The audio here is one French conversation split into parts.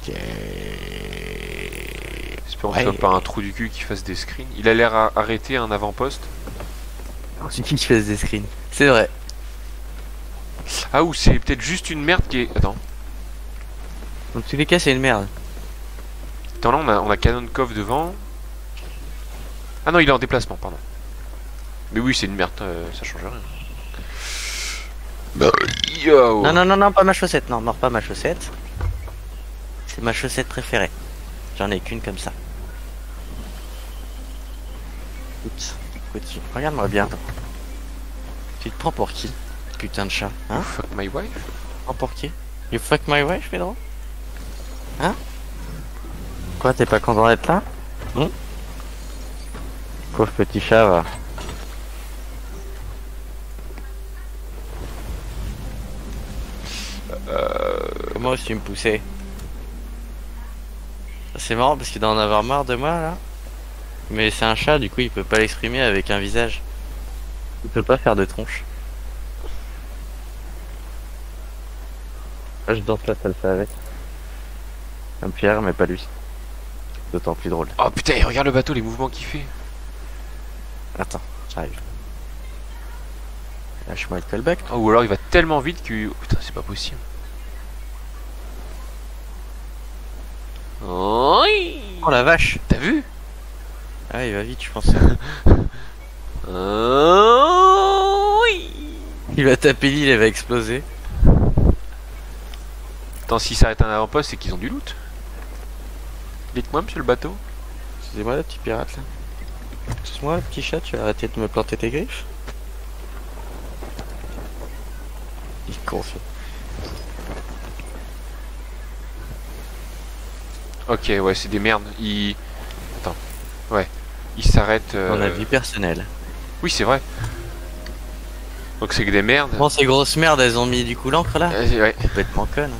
Ok. Espérons que ce soit pas un trou du cul qui fasse des screens. Il a l'air à arrêter un avant-poste. Ensuite, qui fasse des screens. C'est vrai. Ah, ou c'est peut-être juste une merde qui est. Attends. Dans tous les cas, c'est une merde. Attends, là, on a Canon Cove devant. Ah non, il est en déplacement, pardon. Mais oui, c'est une merde, ça change rien. Bah, yo. Non, non, non, non, pas ma chaussette. Non, mors pas ma chaussette. C'est ma chaussette préférée. J'en ai qu'une comme ça. Écoute, écoute, regarde-moi bien. Tu te prends pour qui, putain de chat, hein? Fuck my wife? Tu te prends pour qui? You fuck my wife, Pedro? Hein? Quoi, t'es pas content d'être là? Pauvre petit chat, va. Comment est-ce que tu me poussais? C'est marrant parce qu'il doit en avoir marre de moi là. Mais c'est un chat, du coup il peut pas l'exprimer avec un visage. Il peut pas faire de tronche. Ah, je danse la salsa avec. Comme Pierre, mais pas lui. D'autant plus drôle. Oh putain, regarde le bateau, les mouvements qu'il fait. Attends, j'arrive. Lâche-moi le callback. Oh, ou alors il va tellement vite que. Oh, putain, c'est pas possible. Oh la vache! T'as vu? Ah, il va vite, je pense. Il va taper l'île, elle va exploser. Attends, s'il s'arrête un avant-poste, c'est qu'ils ont du loot. Dites-moi, monsieur le bateau. Excusez-moi, le petit pirate là. Excuse-moi, le petit chat, tu vas arrêter de me planter tes griffes? Il est con, celui-là. Ok, ouais, c'est des merdes. Il. Attends. Ouais. Il s'arrête. Dans la vie personnelle. Oui, c'est vrai. Donc c'est que des merdes. Bon, ces grosses merdes, elles ont mis du coup l'encre là? Ouais. Complètement conne.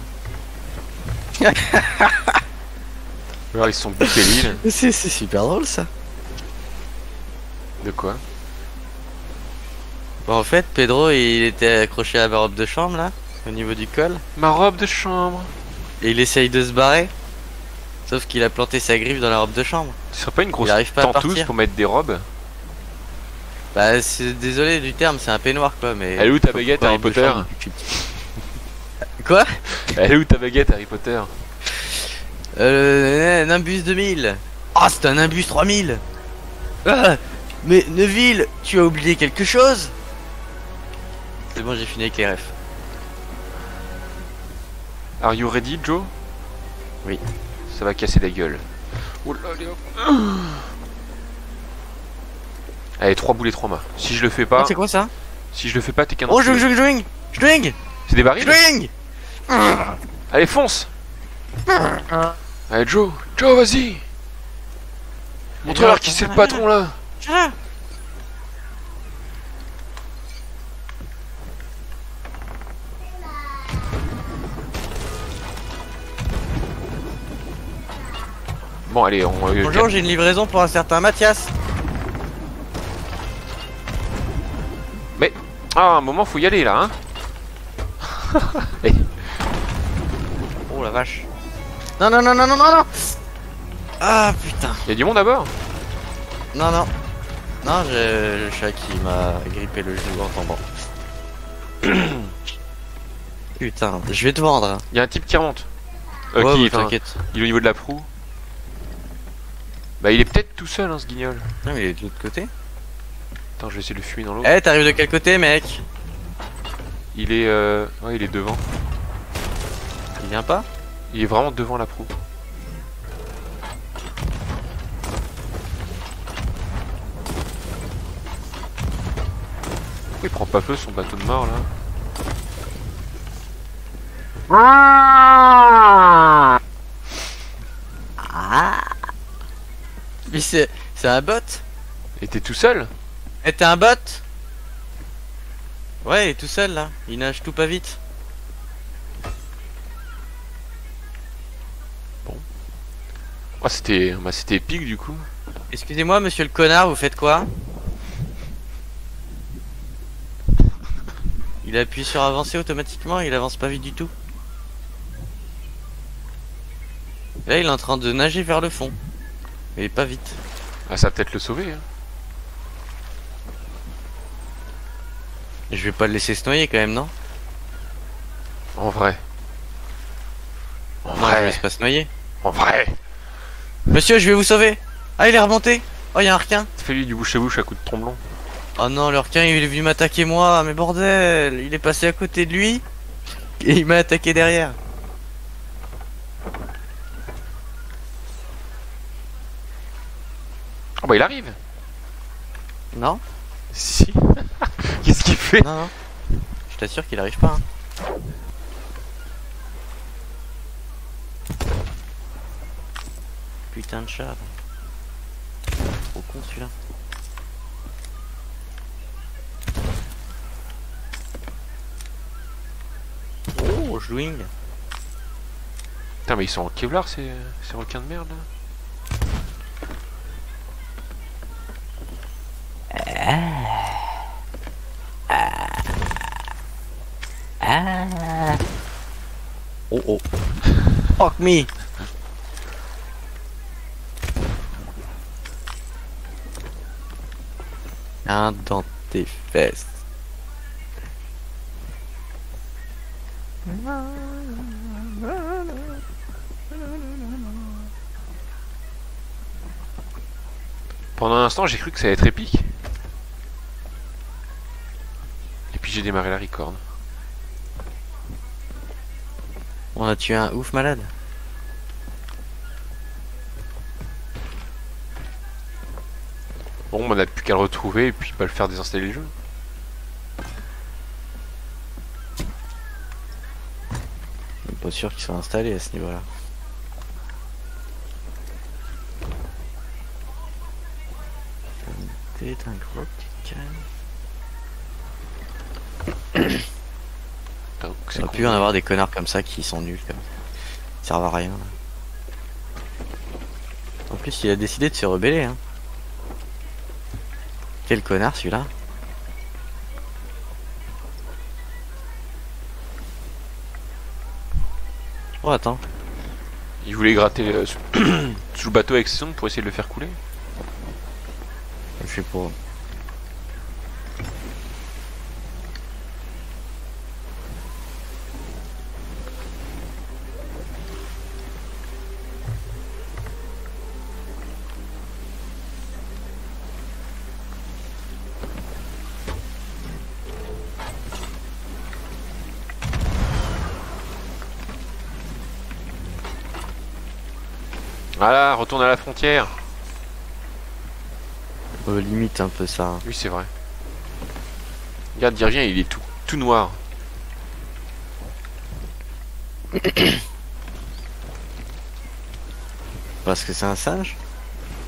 Alors ils se sont butés l'île. C'est super drôle ça. De quoi? Bon, en fait, Pedro il était accroché à ma robe de chambre là, au niveau du col. Ma robe de chambre. Et il essaye de se barrer. Sauf qu'il a planté sa griffe dans la robe de chambre. Ce serait pas une grosse Il arrive pas à tentouse partir. pour mettre des robes? Bah, c'est désolé du terme, c'est un peignoir quoi, mais. Elle est où ta faut baguette, pas Harry robe de Potter? chambre. Quoi? Elle est où ta baguette, Harry Potter? Nimbus 2000. Ah, c'est un Nimbus 3000. Ah, mais Neville, tu as oublié quelque chose? C'est bon, j'ai fini avec les refs. Are you ready, Joe? Oui. Ça va casser la gueule. Oh là, allez, hop. Allez, 3 boulets 3 mâts. Si je le fais pas. Oh, c'est quoi ça? Si je le fais pas, t'es qu'un Oh, enculé. je C'est des barils? swing. Allez, fonce! Allez, Joe, vas-y! Montre-leur qui c'est le patron là! Bon, allez, on. Bonjour, j'ai une livraison pour un certain Mathias. Mais. Ah, un moment, faut y aller là, hein! Oh la vache. Non, non, non, non, non, non, non. Ah putain. Y'a du monde à bord? Non, non. Non, j'ai le chat qui m'a grippé le genou en tombant. Putain, je vais te vendre. Y'a un type qui remonte. Ouais, Qui, bah, t'inquiète. il est au niveau de la proue. Bah, il est peut-être tout seul, hein, ce guignol. Non, mais il est de l'autre côté. Attends, je vais essayer de le fumer dans l'eau. Eh, t'arrives de quel côté, mec? Il est. Ouais, il est devant. Il vient pas? Il est vraiment devant la proue. Pourquoi il prend pas feu son bateau de mort là? Mais c'est un bot? Et t'es tout seul? Eh, t'es un bot? Ouais, il est tout seul là. Il nage tout pas vite. Oh, c'était épique du coup. Excusez-moi, monsieur le connard, vous faites quoi? Il appuie sur avancer automatiquement, il avance pas vite du tout. Là, il est en train de nager vers le fond. Mais pas vite. Ah, ça va peut-être le sauver. Hein. Je vais pas le laisser se noyer quand même, non? En vrai. En Non, je le vrai. laisse pas se noyer. En vrai. Monsieur, je vais vous sauver. Ah, il est remonté. Oh, il y a un requin. Fais-lui du bouche à bouche à coup de tromblon. Oh non, le requin, il est venu m'attaquer moi. Mais bordel, il est passé à côté de lui. Et il m'a attaqué derrière. Ah bah il arrive. Non? Si. Qu'est-ce qu'il fait? Non, non. Je t'assure qu'il arrive pas. Hein. Putain de chat. Trop con celui-là. Oh, jouing. Putain mais ils sont en Kevlar ces requins de merde là. Oh oh. Fuck me. Un dans tes fesses. Pendant un instant j'ai cru que ça allait être épique. Et puis j'ai démarré la record. On a tué un ouf malade. Bon on n'a plus qu'à le retrouver et puis pas le faire désinstaller le jeu. Je suis pas sûr qu'ils soient installés à ce niveau-là. T'es un gros petit calme. Donc, Il c'est aurait pu y en avoir des connards comme ça qui sont nuls. Comme... Ils servent à rien. En plus, il a décidé de se rebeller. Hein. Quel connard celui-là. Oh, attends. Il voulait gratter sous le bateau avec ses sondes pour essayer de le faire couler. Je sais pas. Voilà, retourne à la frontière. Limite un peu ça. Hein. Oui, c'est vrai. Regarde, Dirgien, il est tout noir. Parce que c'est un singe.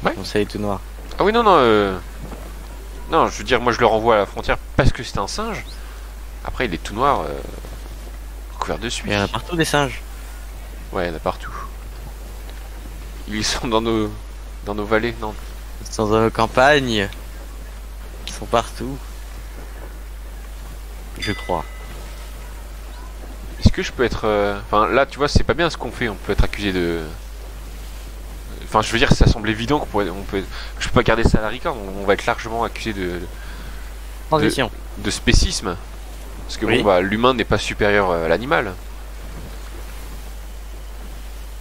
Ouais. On sait tout noir. Ah oui, non, non. Non, je veux dire, moi je le renvoie à la frontière parce que c'est un singe. Après, il est tout noir, couvert de suie. Il y en a partout des singes. Ouais, il y en a partout. Ils sont dans nos vallées, non. Ils sont dans nos campagnes. Ils sont partout. Je crois. Est-ce que je peux être... Enfin, là, tu vois, c'est pas bien ce qu'on fait. On peut être accusé de... Enfin, je veux dire, ça semble évident qu'on pourrait... Je peux pas garder ça à la record. On va être largement accusé Transition. de spécisme. Parce que Oui. bon, bah, l'humain n'est pas supérieur à l'animal.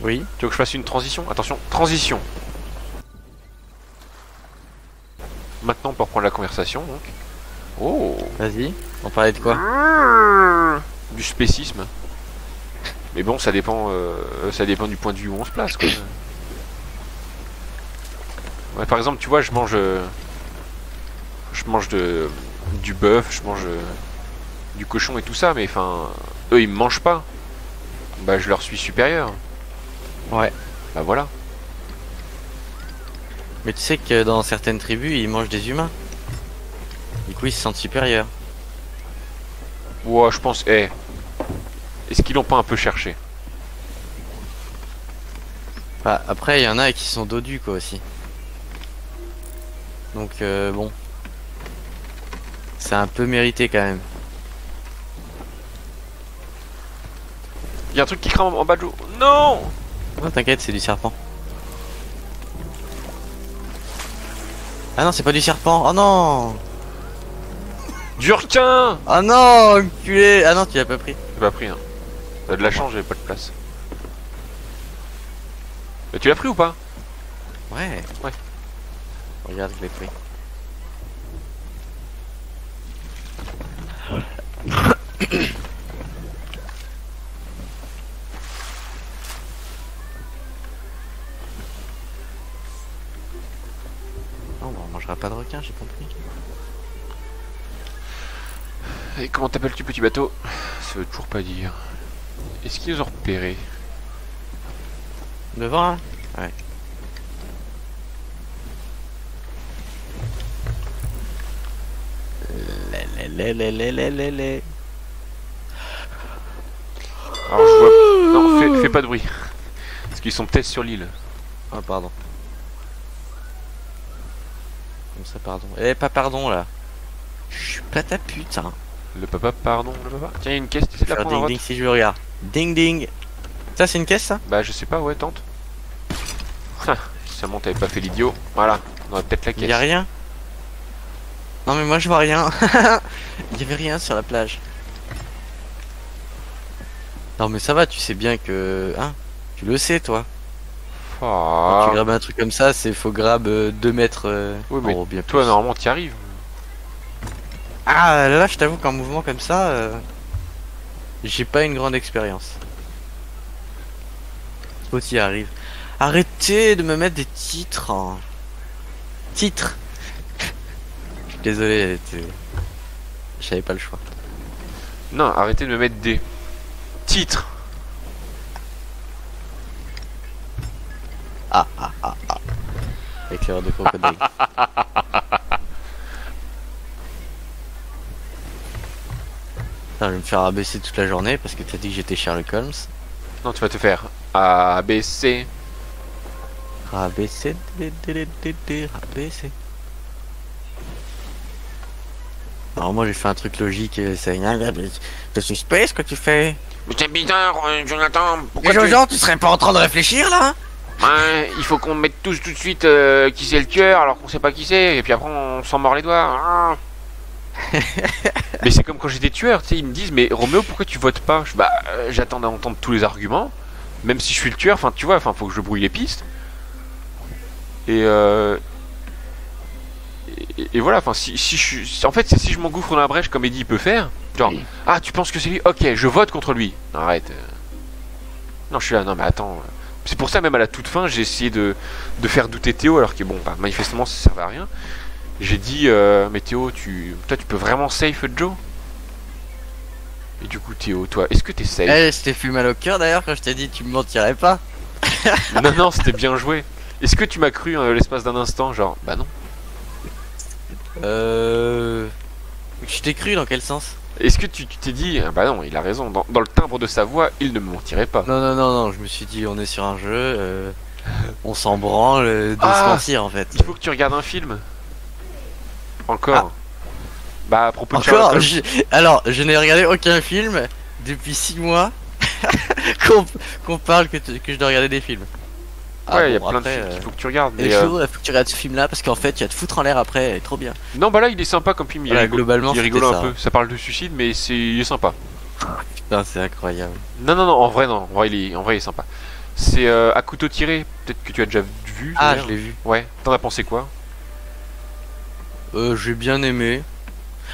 Oui. Tu veux que je fasse une transition? Attention, transition. Maintenant, pour reprendre la conversation, donc. Oh. Vas-y. On parlait de quoi? Du spécisme. Mais bon, ça dépend du point de vue où on se place, quoi. Ouais, par exemple, tu vois, je mange du bœuf, je mange du cochon et tout ça, mais enfin, eux, ils me mangent pas. Bah, je leur suis supérieur. Ouais. Bah voilà. Mais tu sais que dans certaines tribus, ils mangent des humains. Du coup, ils se sentent supérieurs. Ouais, je pense. Est-ce qu'ils l'ont pas un peu cherché? Bah, après, il y en a qui sont dodus, quoi, aussi. Donc, bon. C'est un peu mérité, quand même. Il y a un truc qui crame en bas de l'eau. Non! Non, t'inquiète, c'est du serpent. Ah non, c'est pas du serpent. Oh non. Du requin. Oh non, enculé. Ah non, tu l'as pas pris. J'ai pas pris, hein. T'as de la chance, j'avais pas de place. Mais tu l'as pris ou pas? Ouais. Ouais. Regarde, je l'ai pris. Non, on mangera pas de requin, j'ai compris. Et comment t'appelles-tu, petit bateau? Ça veut toujours pas dire. Est-ce qu'ils nous ont repéré? Devant, hein? Ouais. Les. Alors je vois... Non, fais pas de bruit. Parce qu'ils sont peut-être sur l'île. Ah, pardon. Comme ça, pardon. Eh, pas pardon, là. Je suis pas ta pute, hein. Le papa, pardon, le papa. Tiens, il y a une caisse, tu sais de la Faire prendre à ding droite? ding si je le regarde. Ding ding. Ça, c'est une caisse, ça? Bah je sais pas, ouais, tente. Si seulement t'avais pas fait l'idiot. Voilà, on aurait peut-être la caisse. Y'a rien? Non, mais moi, je vois rien. Il y avait rien sur la plage. Non, mais ça va, tu sais bien que... Hein? Tu le sais, toi. Quand tu Ah. grabes un truc comme ça, c'est faut grab 2 mètres. Oui, mais en haut, bien toi, plus. normalement, t'y arrives. Ah, là, je t'avoue qu'en mouvement comme ça, j'ai pas une grande expérience. Toi, t'y arrives. Arrêtez de me mettre des titres. Titres. Je suis désolé, j'avais pas le choix. Non, arrêtez de me mettre des titres. Éclaireur de crocodile. Putain, je vais me faire abaisser toute la journée parce que t'as dit que j'étais Sherlock Holmes. Non, tu vas te faire A, B, C. Rabaisser, rabaisser. Alors moi j'ai fait un truc logique, c'est suspect ce que tu fais. Mais c'est bizarre, Jonathan. Mais Jojo, tu serais pas en train de réfléchir là? Ouais, il faut qu'on mette tous tout de suite qui c'est le tueur alors qu'on sait pas qui c'est. Et puis après, on s'en mord les doigts. Ah. Mais c'est comme quand j'étais tueur, tu sais, ils me disent, mais Roméo, pourquoi tu votes pas? Bah, j'attends d'entendre tous les arguments. Même si je suis le tueur, enfin, tu vois, enfin, faut que je brouille les pistes. Et et voilà, enfin, si je suis... En fait, c'est si je m'engouffre dans la brèche comme Eddie peut faire. Genre, ah, tu penses que c'est lui? Ok, je vote contre lui. Non, arrête. Non, je suis là, non, mais attends. C'est pour ça, même à la toute fin, j'ai essayé de faire douter Théo, alors que bon, bah, manifestement, ça servait à rien. J'ai dit, mais Théo, toi, tu peux vraiment safe Joe? Et du coup, Théo, toi, est-ce que t'es safe? Eh, je t'ai fait mal au cœur d'ailleurs quand je t'ai dit tu me mentirais pas. Non, non, c'était bien joué. Est-ce que tu m'as cru l'espace d'un instant? Genre, bah non. Je t'ai cru dans quel sens? Est-ce que tu t'es dit, ah bah non, il a raison, dans le timbre de sa voix, il ne me mentirait pas. Non, non, non, non, je me suis dit on est sur un jeu, on s'en branle de se mentir en fait. Il faut que tu regardes un film. Encore. Bah, à propos de Encore Sherlock Alors, je n'ai regardé aucun film depuis 6 mois qu'on parle que je dois regarder des films. Holmes. Ouais, il y a bon, plein après, de films qu'il faut que tu regardes. Et Mais, il faut que tu regardes ce film là parce qu'en fait tu vas te foutre en l'air après, il est trop bien. non, bah là, il est sympa comme film. Voilà, globalement, il est rigolo c'était un ça. peu. Ça parle de suicide, mais il est sympa. Putain, c'est incroyable. Non, non, non, en vrai, non. En vrai, il est sympa. C'est à couteau tiré. Peut-être que tu as déjà vu. Ah, d'ailleurs. je l'ai vu. Ouais. T'en as pensé quoi? J'ai bien aimé.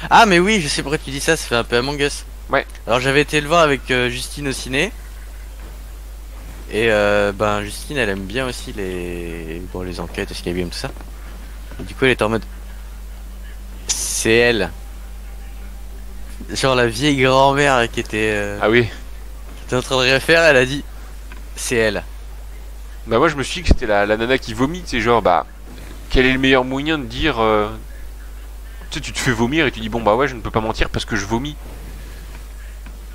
Ah, mais oui, je sais pourquoi tu dis ça, ça fait un peu Among Us. Ouais. Alors j'avais été le voir avec Justine au ciné. Et ben Justine elle aime bien aussi les enquêtes, escape game, tout ça. Et du coup elle était en mode c'est elle. Genre la vieille grand-mère qui était Ah oui. en train de rien faire, elle a dit c'est elle. Bah moi je me suis dit que c'était la nana qui vomit, c'est genre bah quel est le meilleur moyen de dire tu sais tu te fais vomir et tu dis bon bah ouais je ne peux pas mentir parce que je vomis.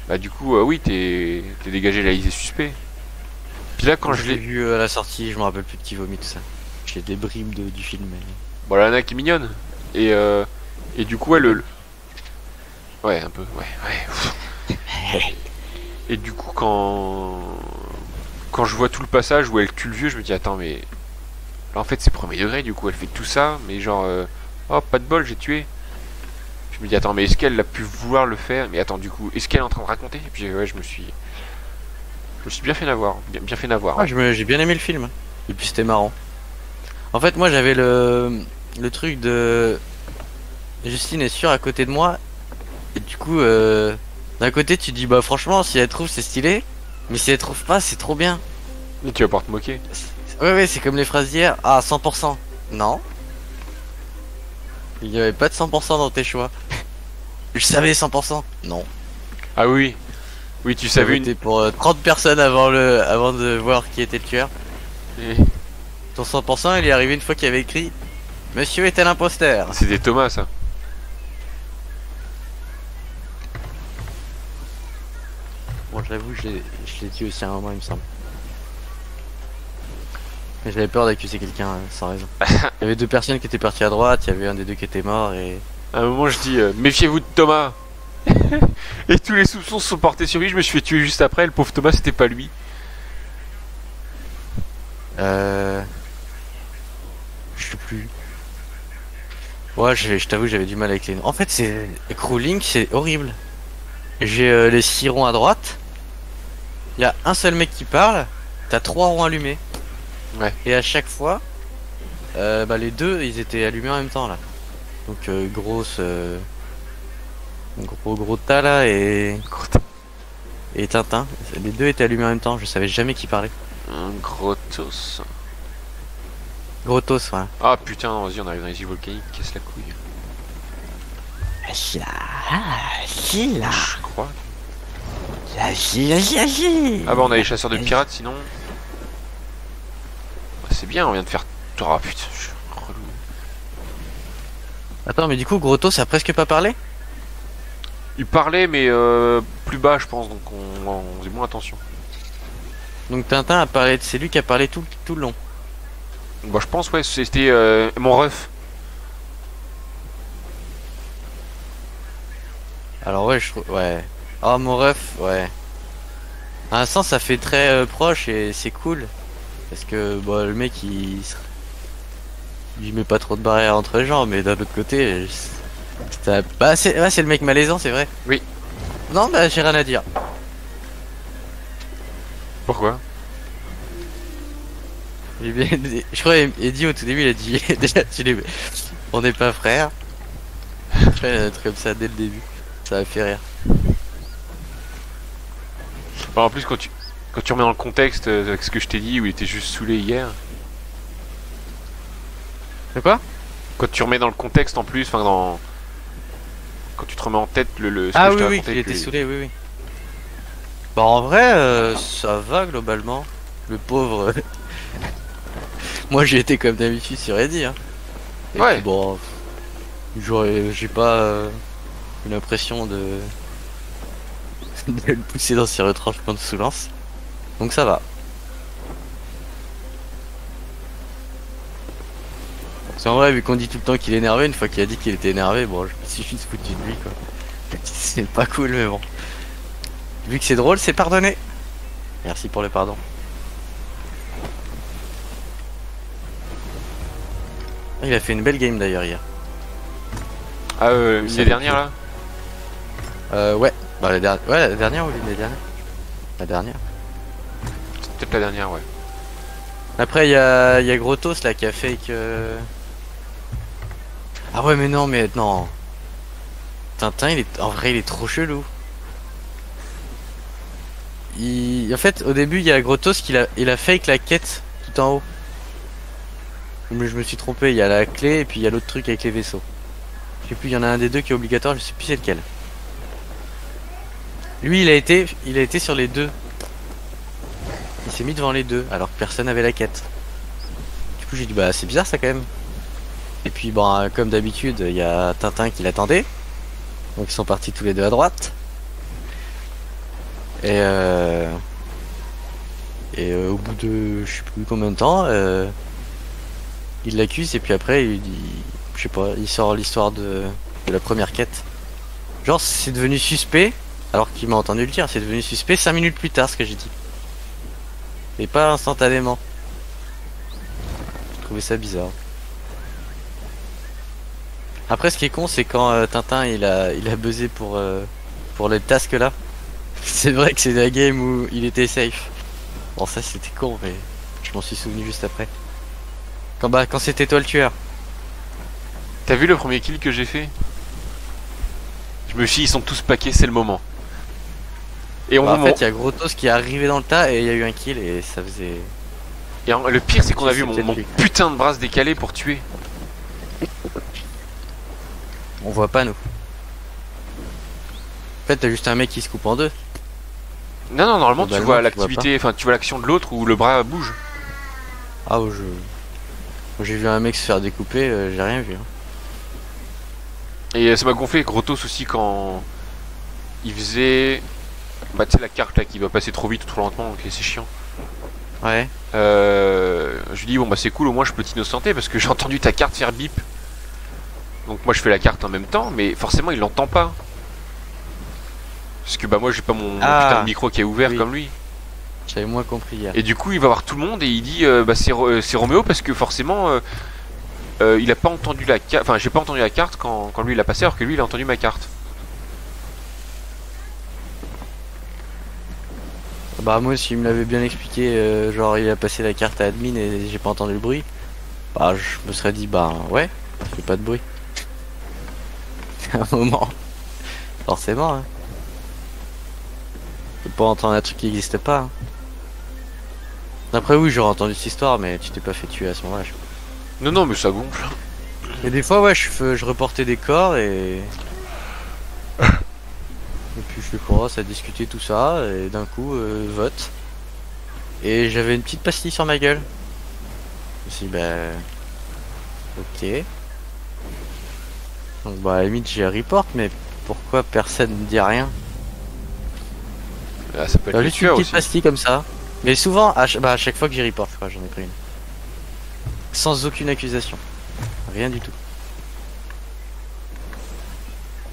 Bah du coup oui t'es dégagé la liste des suspects. Puis là quand je l'ai l'ai... vu à la sortie, je me rappelle plus de qui vomit tout ça. J'ai des bribes du film. Mais... Bon la nana qui est mignonne. Et du coup ouais ouais un peu ouais. Et du coup quand quand je vois tout le passage où elle tue le vieux, je me dis attends mais là en fait c'est premier degré du coup, elle fait tout ça, mais genre oh pas de bol j'ai tué. Je me dis attends mais est-ce qu'elle a pu vouloir le faire? Mais attends du coup est-ce qu'elle est en train de raconter? Et puis ouais je me suis bien fait n'avoir, bien fait n'avoir. Ah, Ouais. j'ai bien aimé le film. Et puis c'était marrant. En fait, moi j'avais le truc de Justine est sûre à côté de moi. Et du coup, d'un côté tu dis bah franchement si elle trouve c'est stylé. Mais si elle trouve pas c'est trop bien. Mais tu vas pouvoir te moquer. Ouais ouais c'est comme les phrases d'hier. Ah 100%. Non. Il y avait pas de 100% dans tes choix. Je savais 100%. Non. Ah oui, oui tu J'ai savais voté pour 30 personnes avant de voir qui était le tueur. une... Ton 100% il est arrivé une fois qu'il y avait écrit Monsieur est un imposteur. C'était Thomas ça. Bon j'avoue je l'ai dit aussi à un moment il me semble. Mais j'avais peur d'accuser quelqu'un sans raison. Il y avait deux personnes qui étaient parties à droite, il y avait un des deux qui était mort et... À un moment je dis méfiez-vous de Thomas. Et tous les soupçons se sont portés sur lui, je me suis fait tuer juste après, le pauvre Thomas c'était pas lui. Je sais plus. Ouais je t'avoue j'avais du mal avec les... En fait c'est... Crawling c'est horrible. J'ai les 6 ronds à droite. Il y a un seul mec qui parle. T'as 3 ronds allumés. Ouais. Et à chaque fois, bah les deux ils étaient allumés en même temps là. Donc gros tas là et Tintin. Les deux étaient allumés en même temps. Je savais jamais qui parlait. Un gros tos. Gros tos voilà. Ah putain, vas-y on arrive dans les îles volcaniques, casse la couille. Là. Je crois. Vas-y. Ah bah on a les chasseurs de pirates sinon. Bah, c'est bien, on vient de faire... Ah putain, je suis relou. Attends mais du coup Gros tos a presque pas parlé. Il parlait mais plus bas je pense, donc on faisait moins attention. Donc Tintin a parlé, c'est lui qui a parlé tout le long. Bah je pense ouais, c'était mon ref. Alors ouais je trouve ouais. Oh mon ref ouais. À un sens ça fait très proche et c'est cool. Parce que bon, le mec il met pas trop de barrières entre les gens, mais d'un autre côté, bah c'est ouais, c'est le mec malaisant, c'est vrai. Oui. Non bah j'ai rien à dire. Pourquoi? Je crois Eddie au tout début il a dit déjà on n'est pas frères. Un truc comme ça dès le début. Ça m'a fait rire. Bah, en plus quand tu remets dans le contexte avec ce que je t'ai dit où il était juste saoulé hier. De quoi? Quand tu remets dans le contexte en plus, enfin dans... Quand tu te remets en tête ce Ah que je oui t'ai oui raconté qu'il avec était lui. saoulé oui oui. Bah en vrai ça va globalement. Le pauvre. Moi j'ai été comme d'habitude sur Eddie hein. Et Ouais. puis, bon, j'ai pas une impression de... de le pousser dans ses retranchements de soulance. Donc ça va. C'est en vrai vu qu'on dit tout le temps qu'il est énervé, une fois qu'il a dit qu'il était énervé, bon je me suis juste foutu de lui quoi. C'est pas cool mais bon. Vu que c'est drôle, c'est pardonné. Merci pour le pardon. Il a fait une belle game d'ailleurs hier. Ah une des dernières là. Ouais. Bah la dernière ou l'une des dernières? La dernière. C'est peut-être la dernière ouais. Après y a Grotos là qui a fake Ah ouais mais non. Tintin en vrai il est trop chelou. En fait au début il y a Grotos il a fake la quête tout en haut. Mais je me suis trompé, il y a la clé et puis il y a l'autre truc avec les vaisseaux. Je sais plus, il y en a un des deux qui est obligatoire, je sais plus c'est lequel. Lui il a été sur les deux. Il s'est mis devant les deux alors que personne n'avait la quête. Du coup j'ai dit bah c'est bizarre ça quand même. Et puis bon comme d'habitude il y a Tintin qui l'attendait. Donc ils sont partis tous les deux à droite. Et au bout de je sais plus combien de temps il l'accuse et puis après je sais pas, il sort l'histoire de la première quête. Genre c'est devenu suspect alors qu'il m'a entendu le dire, c'est devenu suspect 5 minutes plus tard ce que j'ai dit. Et pas instantanément. Je trouvais ça bizarre. Après, ce qui est con, c'est quand Tintin il a buzzé pour les tasks là. C'est vrai que c'est la game où il était safe. Bon, ça c'était con, mais je m'en suis souvenu juste après. Quand c'était toi le tueur. T'as vu le premier kill que j'ai fait? Je me suis dit, ils sont tous paquets, c'est le moment. Et Bah, en fait, il y a Grotos qui est arrivé dans le tas et il y a eu un kill et ça faisait. le pire, c'est qu'on a vu C'est mon peut-être lui. putain de bras se décaler pour tuer. On voit pas nous. En fait, t'as juste un mec qui se coupe en deux. Non, non, normalement, tu Globalement, vois tu vois l'activité, enfin, tu vois l'action de l'autre où le bras bouge. Ah, j'ai vu un mec se faire découper, j'ai rien vu. Hein. Et ça m'a gonflé, Grotos aussi, quand il faisait. Bah, tu sais, la carte là qui va passer trop vite ou trop lentement, donc c'est chiant. Ouais. Je lui dis, bon, bah, c'est cool, au moins je peux t'innocenter parce que j'ai entendu ta carte faire bip. Donc, moi, je fais la carte en même temps, mais forcément, il l'entend pas. Parce que, bah, moi, j'ai pas mon putain de micro qui est ouvert oui. comme lui. J'avais moins compris hier. Et du coup, il va voir tout le monde et il dit, bah, c'est Roméo parce que forcément. Il a pas entendu la carte, enfin j'ai pas entendu la carte quand lui il a passé alors que lui il a entendu ma carte. Bah, moi, s'il me l'avait bien expliqué, genre il a passé la carte à admin et j'ai pas entendu le bruit, bah, je me serais dit, bah, ouais, fait pas de bruit. À un moment. Forcément, hein. Tu peux pas entendre un truc qui n'existe pas. Hein. Après, oui, j'aurais entendu cette histoire, mais tu t'es pas fait tuer à ce moment-là. Non, non, mais ça gonfle. Et des fois, ouais, je reportais des corps et. Et puis je commence à discuter tout ça, et d'un coup, vote. Et j'avais une petite pastille sur ma gueule. Je me suis dit, bah. Ok. Donc, bah, à la limite, j'ai report, mais pourquoi personne ne dit rien? Ah, ça peut être le Juste une tueur petite aussi. pastille comme ça. Mais souvent, à chaque fois que j'y report, quoi, j'en ai pris une. Sans aucune accusation. Rien du tout.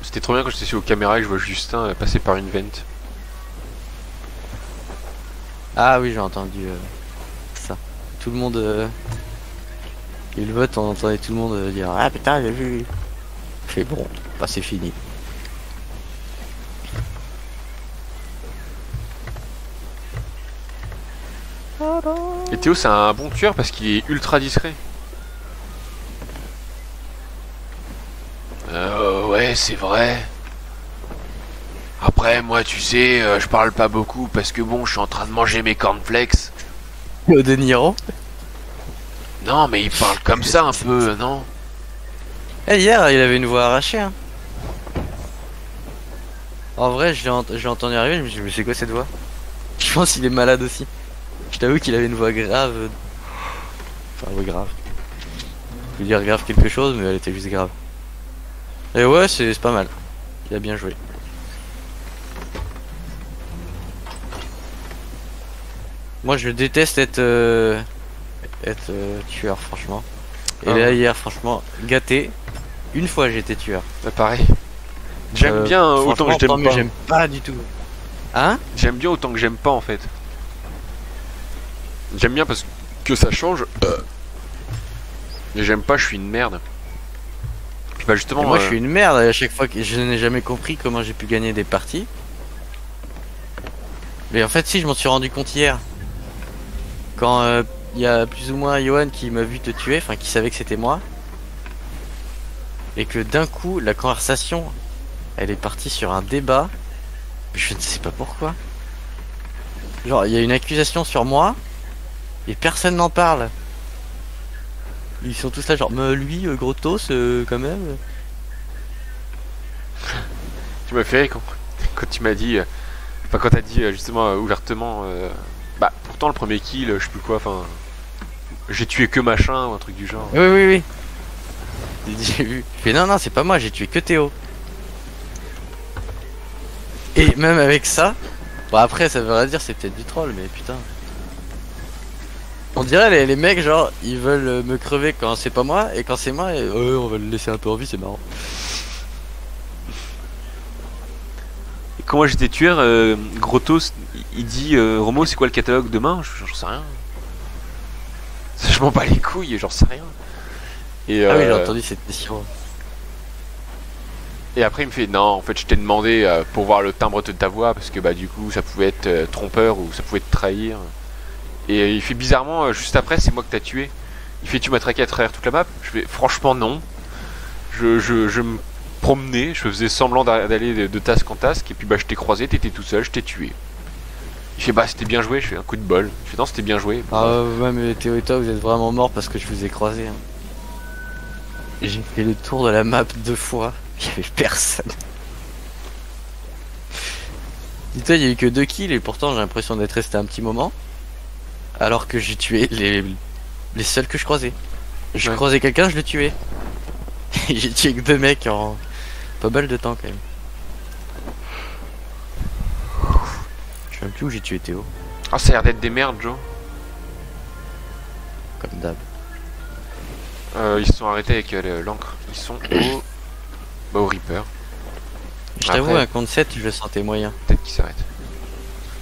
C'était trop bien quand j'étais sur aux caméras et que je vois Justin passer par une vente. Ah oui, j'ai entendu ça. Tout le monde. Et le vote, on entendait tout le monde dire, ah putain, j'ai vu. Je fais bon, bah c'est fini. Et Théo c'est un bon tueur parce qu'il est ultra discret. Ouais, c'est vrai. Après, moi, tu sais, je parle pas beaucoup parce que bon, je suis en train de manger mes cornflakes. De Niro. Non, mais il parle comme ça un peu, non? Eh, hier, il avait une voix arrachée. Hein. En vrai, j'ai entendu arriver, je me suis dit, mais c'est quoi cette voix? Je pense qu'il est malade aussi. Je t'avoue qu'il avait une voix grave. Enfin, oui, grave. Je veux dire grave quelque chose, mais elle était juste grave. Et ouais, c'est pas mal. Il a bien joué. Moi, je déteste être tueur, franchement. Et là, hier, franchement, gâté. Une fois, j'ai été tueur. Bah, pareil. J'aime bien autant que je t'aime pas. J'aime pas du tout. Hein? J'aime bien autant que j'aime pas en fait. J'aime bien parce que ça change. Mais j'aime pas, je suis une merde. Puis bah justement. Et moi, je suis une merde à chaque fois que je n'ai jamais compris comment j'ai pu gagner des parties. Mais en fait, si, je m'en suis rendu compte hier. Quand il y a plus ou moins Johan qui m'a vu te tuer, enfin qui savait que c'était moi. Et que d'un coup, la conversation, elle est partie sur un débat. Je ne sais pas pourquoi. Genre, il y a une accusation sur moi. Et personne n'en parle. Ils sont tous là genre, mais lui, Grotos, quand même. Tu m'as fait rire quand tu m'as dit. Enfin, quand t'as dit justement ouvertement. Bah, pourtant, le premier kill, je sais plus quoi, enfin. J'ai tué que machin ou un truc du genre. Oui, oui, oui. J'ai vu. Je fais, non, non, c'est pas moi, j'ai tué que Théo. Et même avec ça. Bon, après, ça veut rien dire, c'est peut-être du troll, mais putain. On dirait les mecs, genre, ils veulent me crever quand c'est pas moi, et quand c'est moi, on va le laisser un peu en vie, c'est marrant. Et quand moi j'étais tueur, Grotos, il dit Romo, c'est quoi le catalogue demain? J'en sais rien. Je m'en bats les couilles, j'en sais rien. Et, Ah oui, j'ai entendu cette question. et après, il me fait non, en fait, je t'ai demandé pour voir le timbre de ta voix parce que bah, du coup, ça pouvait être trompeur ou ça pouvait te trahir. Et il fait bizarrement, juste après, c'est moi que t'as tué. Il fait tu m'as traqué à travers toute la map. Je fais franchement non. Je me promenais, je faisais semblant d'aller de task en task, et puis bah je t'ai croisé, t'étais tout seul, je t'ai tué. Il fait bah c'était bien joué, je fais un coup de bol. Je fais non c'était bien joué. Ah ouais, mais Théo et toi vous êtes vraiment morts parce que je vous ai croisé. Hein. J'ai fait le tour de la map 2 fois, il y avait personne. Dis-toi, il y a eu que 2 kills et pourtant j'ai l'impression d'être resté un petit moment. Alors que j'ai tué les seuls que je croisais. Je croisais quelqu'un, je le tuais. J'ai tué que 2 mecs en pas mal de temps quand même. Je sais même plus où j'ai tué Théo. Ah ça a l'air d'être des merdes Joe. Comme d'hab. Ils se sont arrêtés avec l'encre. Ils sont au... Bah, au Reaper. Je t'avoue, Après- un compte 7 je le sentais moyen. Peut-être qu'ils s'arrêtent.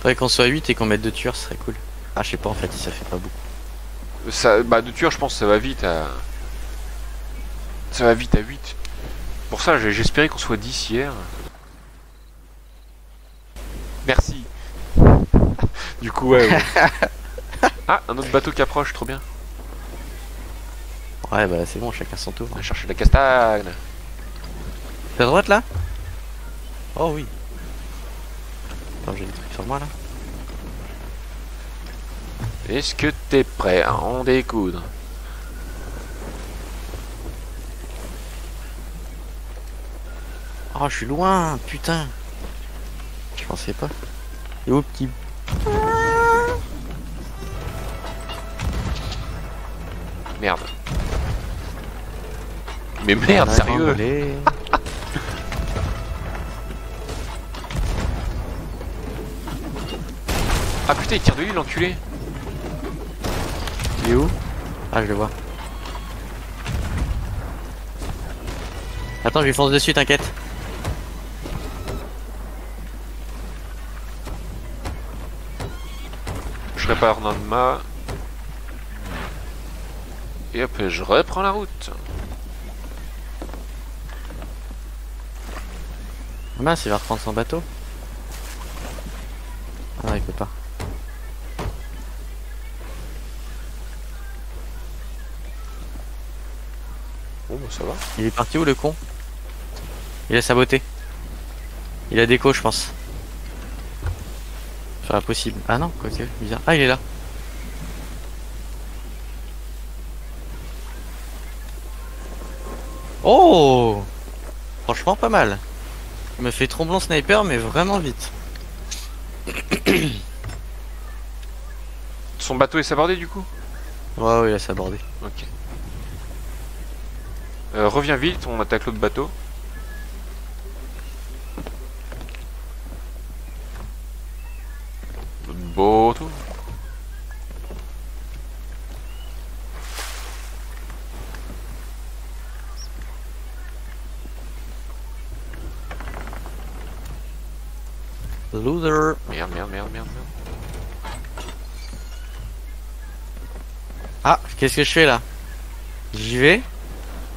Faudrait qu'on soit 8 et qu'on mette 2 tueurs, ce serait cool. Ah je sais pas en fait, ça fait pas beaucoup. Ça, bah de tueurs je pense que ça va vite à... Ça va vite à 8. Pour ça j'espérais qu'on soit 10 hier. Merci. Du coup ouais. Ah un autre bateau qui approche, trop bien. Ouais bah c'est bon, chacun son tour. On va chercher de la castagne. T'es à droite là? Oh oui. Attends, j'ai des trucs sur moi là. Est-ce que t'es prêt à en découdre? Oh je suis loin, putain. Je pensais pas. Et où petit... Merde. Mais merde, sérieux? Ah putain, il tire de lui l'enculé. Il est où? Ah je le vois. Attends, je lui fonce dessus, t'inquiète. Je répare Nanma. Et hop, je reprends la route. Ah mince, il va reprendre son bateau. Ah non, il peut pas. Bon bah ça va. Il est parti où le con? Il a saboté. Il a déco je pense. C'est pas possible. Ah non, quoique, bizarre. Ah il est là. Oh! Franchement pas mal. Il me fait tromblon sniper mais vraiment vite. Son bateau est sabordé du coup? Ouais, ouais, il a sabordé. Ok. Reviens vite, on attaque l'autre bateau. L'autre bateau. Loser. Merde, merde, merde, merde, merde. Ah, qu'est-ce que je fais là? J'y vais?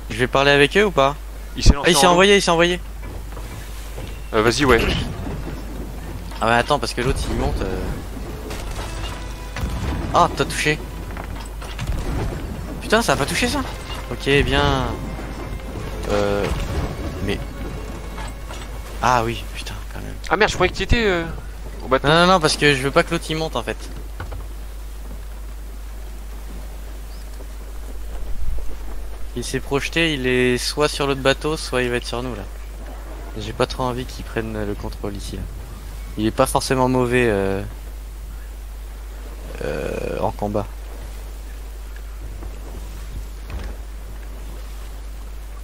Je vais parler avec eux ou pas? Il s'est lancé Ah, il s'est en envoyé, il s'est envoyé. Vas-y, ouais. Ah mais attends, parce que l'autre il monte. Ah, t'as touché. Putain, ça a pas touché ça? Ok, bien. Mais... Ah oui, putain, quand même. Ah merde, je croyais que tu étais au bateau. Non, non, non, parce que je veux pas que l'autre il monte en fait. Il s'est projeté, il est soit sur l'autre bateau, soit il va être sur nous là. J'ai pas trop envie qu'il prenne le contrôle ici là. Il est pas forcément mauvais en combat.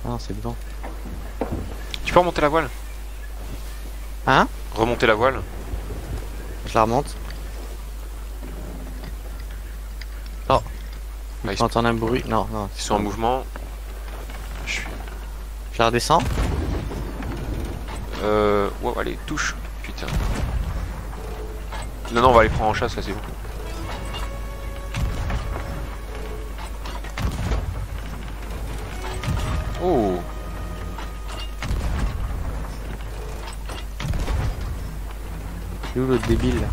Ah non, c'est le vent. Tu peux remonter la voile? Hein? Remonter la voile? Je la remonte. Oh. Ah, ils Tu entends un bruit? Non, non. Ils sont en mouvement. Je suis... Je la redescends. Ouais, allez, touche. Putain. Non, non, on va les prendre en chasse, là, c'est bon. Oh. C'est où l'autre débile là?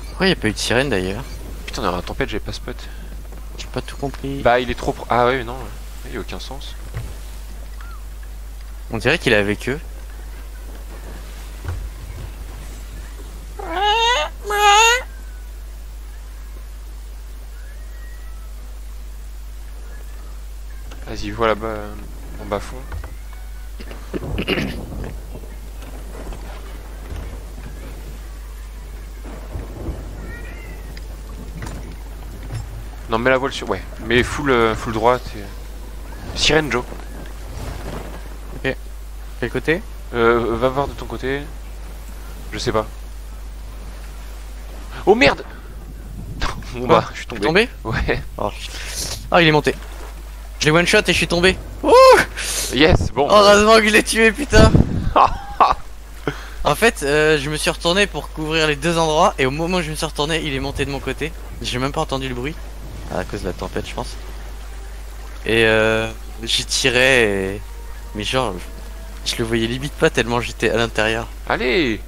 Pourquoi y a pas eu de sirène d'ailleurs? Putain, on est dans la tempête, j'ai pas spot. J'ai pas tout compris. Bah, il est trop... Ah ouais, non. Il y a aucun sens. On dirait qu'il est avec eux. Vas-y, vois là-bas, en bas fond. Non, mets la voile sur... Ouais, mais full droite et... Sirène, Joe. Quel côté? Va voir de ton côté. Je sais pas. Oh merde. Bon bah, je suis tombé. Tombé? Ouais. Oh. Ah, il est monté. Je l'ai one shot et je suis tombé. Ouh, Yes, bon. heureusement que je l'ai tué, putain. En fait, je me suis retourné pour couvrir les deux endroits et au moment où je me suis retourné, il est monté de mon côté. J'ai même pas entendu le bruit. À cause de la tempête, je pense. Et j'ai tiré et... Mais genre, je le voyais limite pas tellement j'étais à l'intérieur. Allez.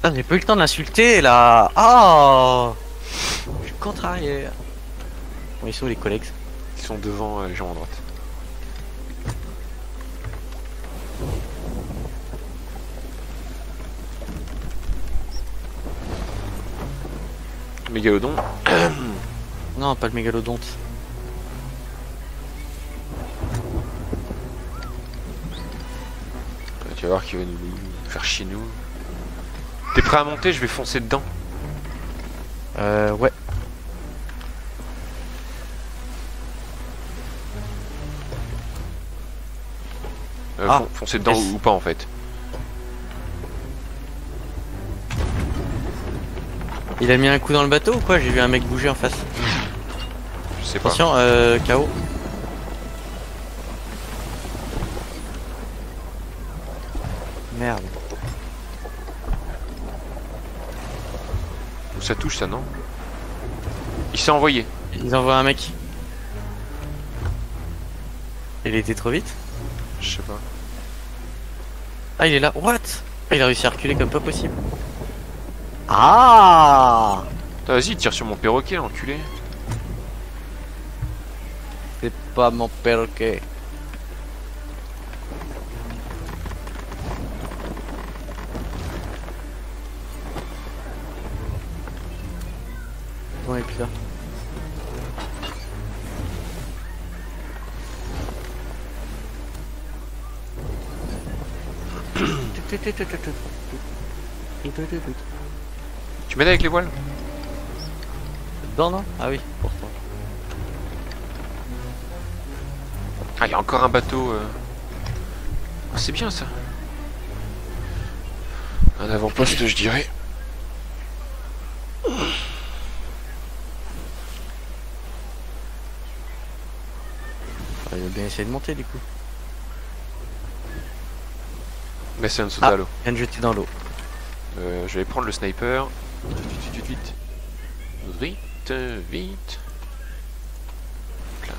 Ah, j'ai pas eu le temps de l'insulter là. Ah, je suis contrarié. Bon, ils sont où les collègues? Ils sont devant les gens à droite. Mégalodon. Non, pas le mégalodonte. Tu vas voir qu'il va nous faire chier nous. T'es prêt à monter? Je vais foncer dedans. Ouais. Ah, Foncer dedans yes. ou pas en fait. Il a mis un coup dans le bateau ou quoi? J'ai vu un mec bouger en face. Je sais pas. Attention, KO. Merde. Où ça touche ça, non? Il s'est envoyé. Ils envoient un mec. Il était trop vite. Je sais pas. Ah, il est là. What? Ah, il a réussi à reculer comme pas possible. Ah! Ah, vas-y, tire sur mon perroquet, l'enculé. C'est pas mon perroquet. Bon, et puis là. Tu m'aides avec les voiles? Dedans, non? Ah oui, pourtant. Ah, il y a encore un bateau. Ah, c'est bien ça. Un avant-poste, je dirais. Ah, il va bien essayer de monter du coup. Mais c'est un saut à l'eau. Il vient de jeter dans l'eau. Je vais prendre le sniper. Vite, vite, vite. Vite, vite. Là.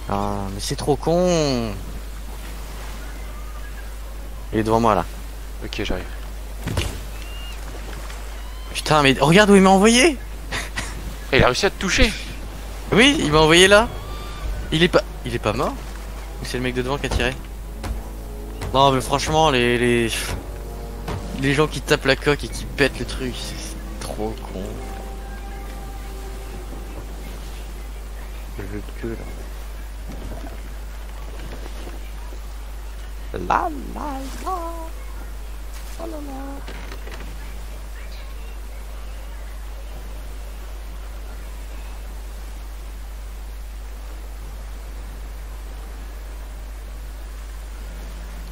Ah, mais c'est trop con. Il est devant moi là. Ok, j'arrive. Putain, mais regarde où il m'a envoyé. Il a réussi à te toucher. Oui, il m'a envoyé là. Il est pas mort? Ou c'est le mec de devant qui a tiré? Non, mais franchement, les gens qui tapent la coque et qui pètent le truc, c'est trop con. Le jeu de queue là. La la la. Oh là là.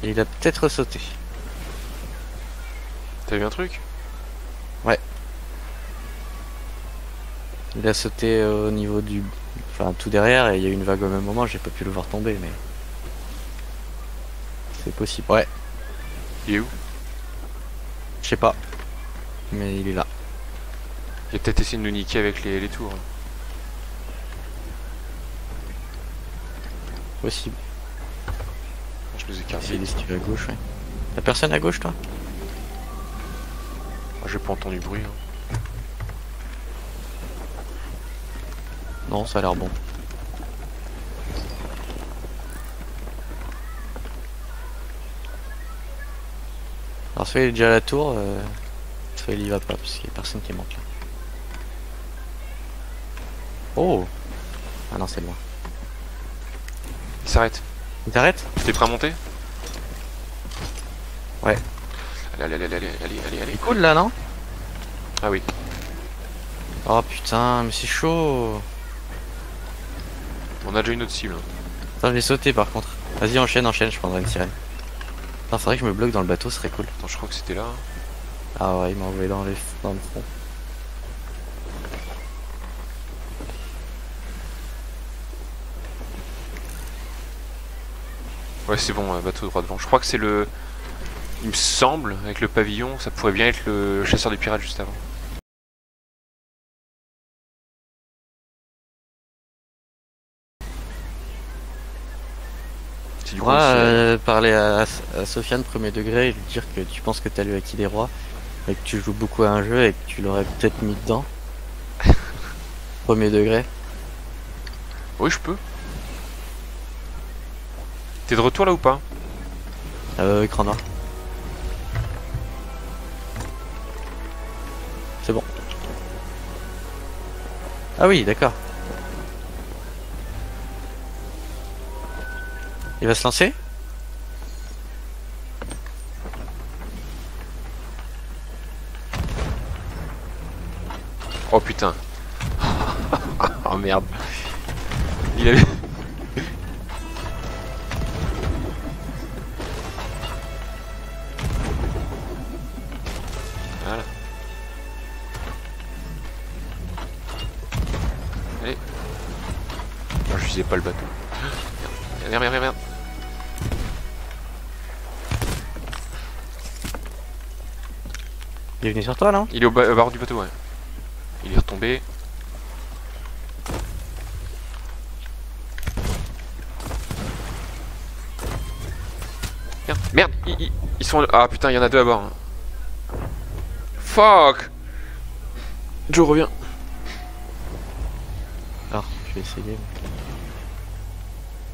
Il a peut-être sauté. T'as vu un truc? Il a sauté au niveau du... Enfin, tout derrière, et il y a eu une vague au même moment, j'ai pas pu le voir tomber, mais... C'est possible. Ouais, Il est où? je sais pas. Mais il est là. Il a peut-être essayé de nous niquer avec les tours. Possible. Je nous ai Il carré. est esquivé à gauche, ouais. T'as personne à gauche, toi? Ah, j'ai pas entendu bruit. Hein. Non, ça a l'air bon. Alors soit il est déjà à la tour, soit il y va pas, parce qu'il y a personne qui monte là. Oh! Ah non, c'est loin. Il s'arrête. Il t'arrête? T'es prêt à monter? Ouais. Allez, allez, allez, allez, allez, allez, allez. Il cool là, non? Ah oui. Oh putain, mais c'est chaud! On a déjà une autre cible. Attends, je vais sauter par contre. Vas-y, enchaîne, enchaîne, je prendrai une sirène. Attends, faudrait que je me bloque dans le bateau, ce serait cool. Attends, je crois que c'était là. Ah ouais, il m'a envoyé dans le front. Ouais, c'est bon, bateau droit devant. Je crois que c'est le... Il me semble, avec le pavillon, ça pourrait bien être le chasseur des pirates juste avant. C'est du coup, Parler à Sofiane premier degré et lui dire que tu penses que t'as lu Acquis des Rois et que tu joues beaucoup à un jeu et que tu l'aurais peut-être mis dedans. Premier degré. Oui, je peux. T'es de retour là ou pas? Écran noir. C'est bon. Ah oui, d'accord. Il va se lancer? Oh putain. Oh merde. Il avait... Voilà. Allez. Non, je visais pas le bateau. Merde, merde, merde, merde. Il est venu sur toi, non? Il est au bord du bateau, ouais. Il est retombé. Merde, merde, ils sont... Ah putain, il y en a deux à bord. Fuck. Joe, reviens. Alors, je vais essayer.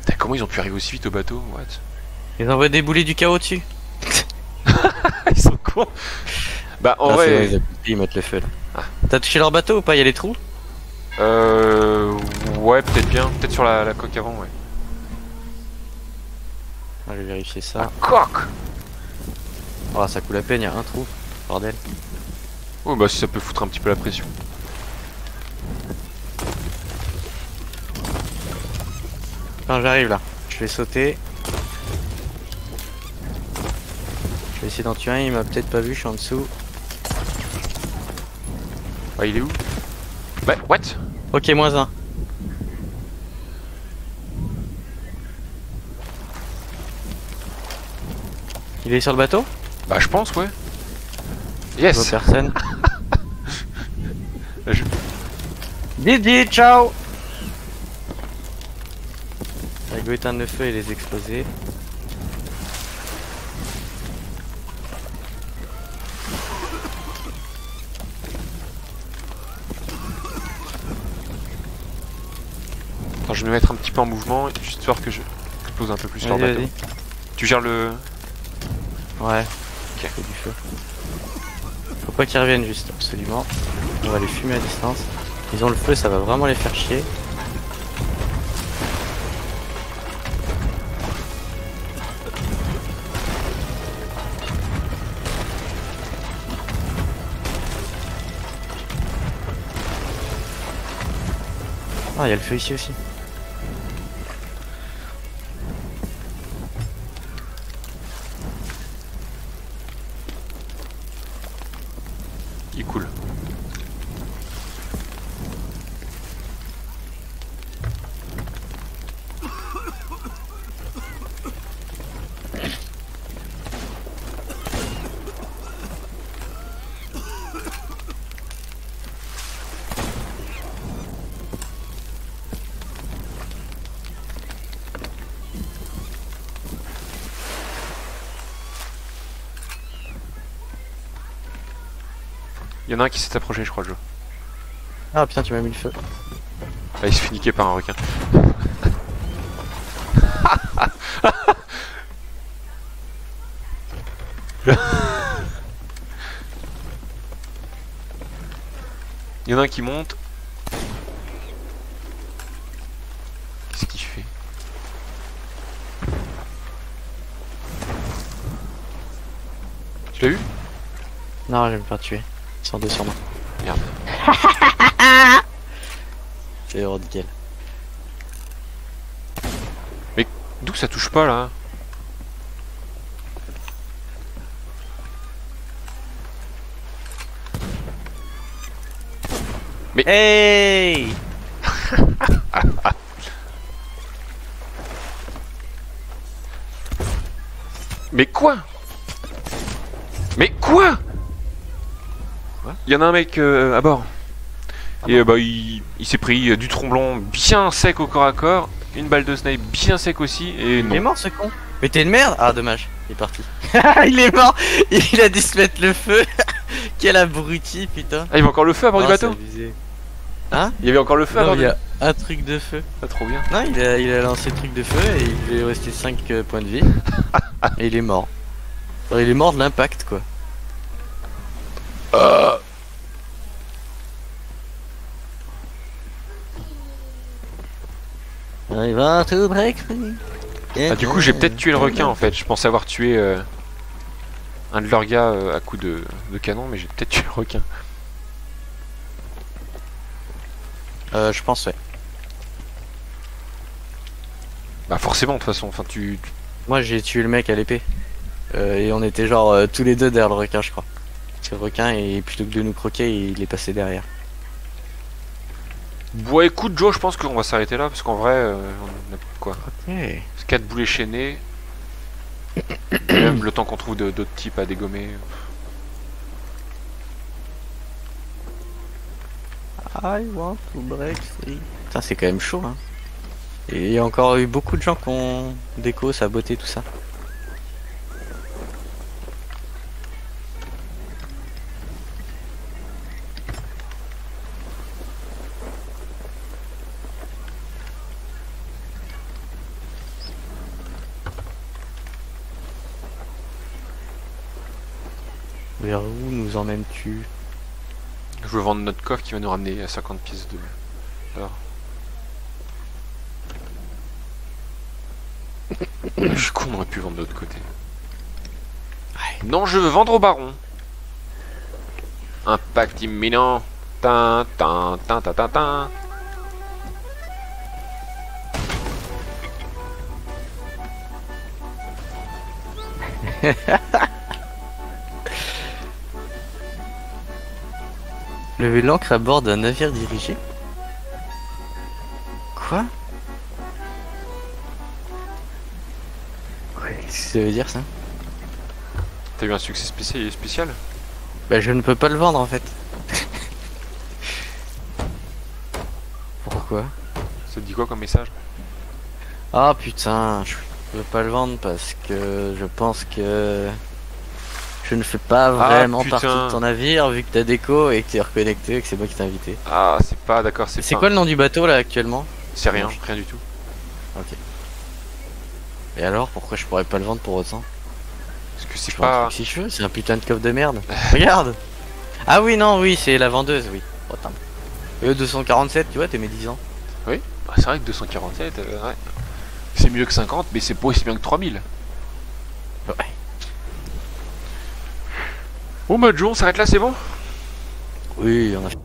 Putain, comment ils ont pu arriver aussi vite au bateau? What? Ils envoient des boulets du chaos dessus. Ils sont cons. Bah en Ah, vrai... c'est bon, ils ont compris, ils mettent le feu là. Ah. T'as touché leur bateau ou pas? Il y a les trous? Ouais, peut-être bien. Peut-être sur la coque avant, ouais. Ah, je vais vérifier ça. Coque. Oh, ça coule à peine, il y a un trou. Bordel. Oh bah si ça peut foutre un petit peu la pression. Quand j'arrive là, je vais sauter. Je vais essayer d'en tuer un, il m'a peut-être pas vu, je suis en dessous. Ah, il est où? Bah, what? Ok, moins un. Il est sur le bateau? Bah je pense, ouais. Je vois Yes. personne. Je- Didi, ciao! Il go éteindre le feu et les exploser. Attends, je vais me mettre un petit peu en mouvement, histoire que je pose un peu plus leur Vas-y, bateau. vas-y. Tu gères le... Ouais. Ok. Faut du feu. Faut pas qu'ils reviennent juste, absolument. On va les fumer à distance. Ils ont le feu, ça va vraiment les faire chier. Ah, il y a le feu ici aussi. Il est cool. Il y en a un qui s'est approché, je crois, Joe. Ah putain, tu m'as mis le feu. Ah, il se fait niquer par un requin. Il y en a un qui monte. Qu'est-ce qu'il fait? Tu l'as eu? Non, je vais me faire tuer. Ils sont deux sur moi. Merde. C'est nickel. D'où ça touche pas là? Mais hey. Mais quoi? Mais quoi? Il y en a un mec à bord. Et bah il s'est pris du tromblon bien sec au corps à corps, une balle de snipe bien sec aussi, et Il est non. mort ce con. Mais t'es une merde. Ah dommage, il est parti. Il est mort. Il a dû se mettre le feu. Quel abruti putain. Ah, il y avait encore le feu à bord du Ah, c'est bateau? abusé. Hein? Il y avait encore le feu à Non, bord il du y bateau? a un truc de feu. Pas trop bien. Non, il a lancé le truc de feu et il lui est resté 5 points de vie. Et il est mort. Alors, il est mort de l'impact quoi. I want to break free. Ah, du coup j'ai peut-être tué le requin en fait, je pensais avoir tué un de leurs gars à coup de canon, mais j'ai peut-être tué le requin. Je pense ouais. Bah forcément de toute façon, enfin Moi j'ai tué le mec à l'épée. Et on était genre tous les deux derrière le requin je crois. C'est le requin et plutôt que de nous croquer il est passé derrière. Bon écoute Joe, je pense qu'on va s'arrêter là, parce qu'en vrai, on a quoi? Ok. 4 boulets chaînés. Et même le temps qu'on trouve d'autres types à dégommer. I want to break free. Putain c'est quand même chaud hein. Et il y a encore eu beaucoup de gens qui ont déco, saboté tout ça. Vers où nous emmènes-tu? Je veux vendre notre coffre qui va nous ramener à 50 pièces d'or. Je suis con, on aurait pu vendre de l'autre côté. Non, je veux vendre au baron. Impact imminent. Tin, tin, tin, tin, tin, tin. Lever l'ancre à bord d'un navire dirigé? Quoi? Ouais, qu'est-ce que ça veut dire ça? T'as eu un succès spécial? Bah je ne peux pas le vendre en fait. Pourquoi? Ça te dit quoi comme message? Ah putain, je peux pas le vendre parce que je pense que je ne fais pas vraiment putain. partie de ton navire vu que t'as déco et que t'es reconnecté et que c'est moi qui t'ai invité. Ah, c'est pas d'accord, c'est C'est pas... quoi le nom du bateau là actuellement? C'est rien, rien du tout. Ok. Et alors pourquoi je pourrais pas le vendre pour autant? Parce que c'est Je prends un pas... truc si je veux, c'est un putain de coffre de merde. Regarde. Ah oui non oui c'est la vendeuse oui. Oh, attends. 247 tu vois t'es mes 10 ans. Oui, bah, c'est vrai que 247, ouais. C'est mieux que 50, mais c'est pas aussi bien que 3000. Ouais. Bon bah Joe, on s'arrête là, c'est bon? Oui on a fait.